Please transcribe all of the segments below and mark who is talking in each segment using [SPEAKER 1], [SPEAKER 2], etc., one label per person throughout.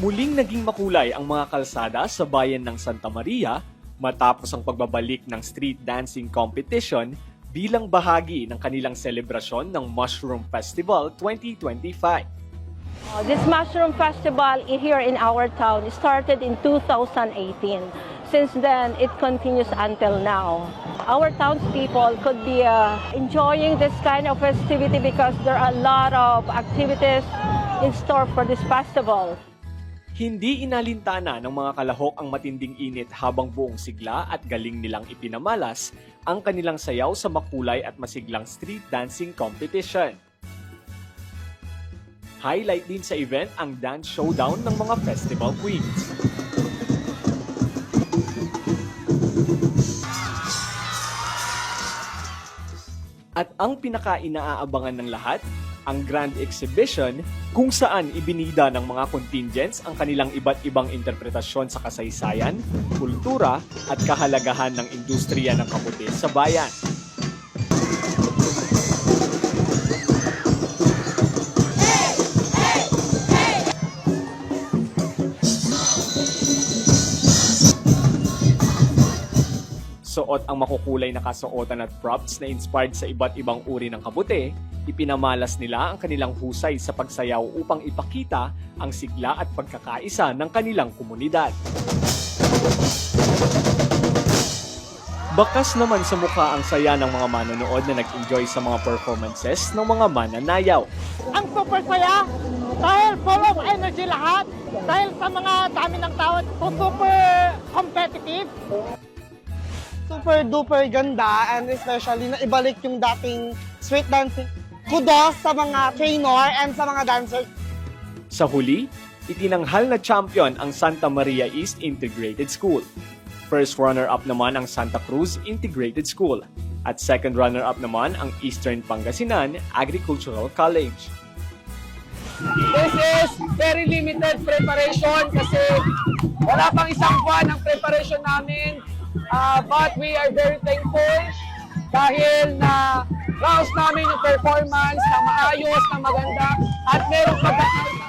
[SPEAKER 1] Muling naging makulay ang mga kalsada sa bayan ng Santa Maria matapos ang pagbabalik ng street dancing competition bilang bahagi ng kanilang selebrasyon ng Mushroom Festival 2025.
[SPEAKER 2] This Mushroom Festival here in our town started in 2018. Since then, it continues until now. Our townspeople could be enjoying this kind of festivity because there are a lot of activities in store for this festival.
[SPEAKER 1] Hindi inalintana ng mga kalahok ang matinding init habang buong sigla at galing nilang ipinamalas ang kanilang sayaw sa makulay at masiglang street dancing competition. Highlight din sa event ang dance showdown ng mga festival queens. At ang pinaka-inaabangan ng lahat, ang Grand Exhibition kung saan ibinida ng mga contingents ang kanilang iba't ibang interpretasyon sa kasaysayan, kultura at kahalagahan ng industriya ng kamote sa bayan. Suot ang makukulay na kasuotan at props na inspired sa iba't ibang uri ng kabute, ipinamalas nila ang kanilang husay sa pagsayaw upang ipakita ang sigla at pagkakaisa ng kanilang komunidad. Bakas naman sa mukha ang saya ng mga manonood na nag-enjoy sa mga performances ng mga mananayaw.
[SPEAKER 3] Ang super saya dahil full of energy lahat, dahil sa mga dami ng tao, super competitive. Super duper ganda and especially na ibalik yung dating street dancing. Kudos sa mga trainer and sa mga dancers.
[SPEAKER 1] Sa huli, itinanghal na champion ang Santa Maria East Integrated School. First runner-up naman ang Santa Cruz Integrated School. At second runner-up naman ang Eastern Pangasinan Agricultural College.
[SPEAKER 4] This is very limited preparation kasi wala pang isang buwan ang preparation namin. But we are very thankful dahil na raos namin yung performance na maayos, na maganda at merong pagkakaiba.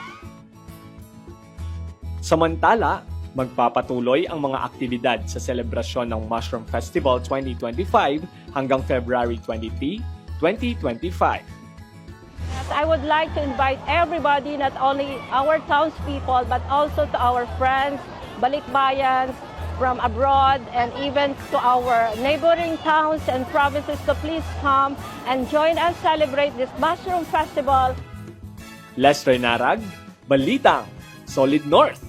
[SPEAKER 1] Samantala, magpapatuloy ang mga aktibidad sa selebrasyon ng Mushroom Festival 2025 hanggang February 23, 2025.
[SPEAKER 2] I would like to invite everybody, not only our townspeople, but also to our friends, balikbayans, from abroad and even to our neighboring towns and provinces to please come and join us celebrate this Mushroom Festival.
[SPEAKER 1] Lester Narag, Balitang, Solid North.